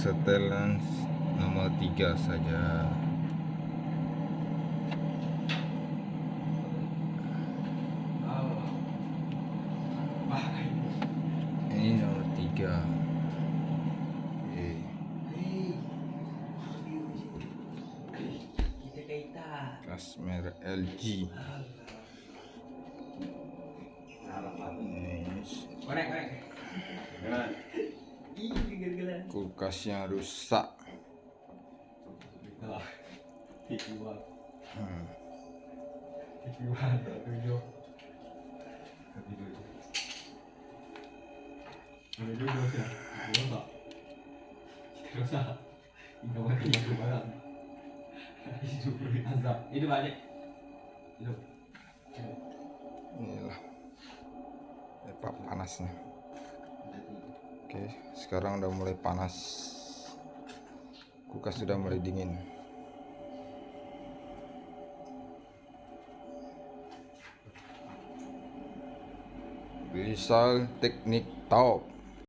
setelan nomor 3 saja. Ini nomor 3. Kelas merek LG. Kulkasnya rusak. Inilah lepak panasnya. Oke, sekarang udah mulai panas. Kulkas sudah mulai dingin. Rizal Teknik Top.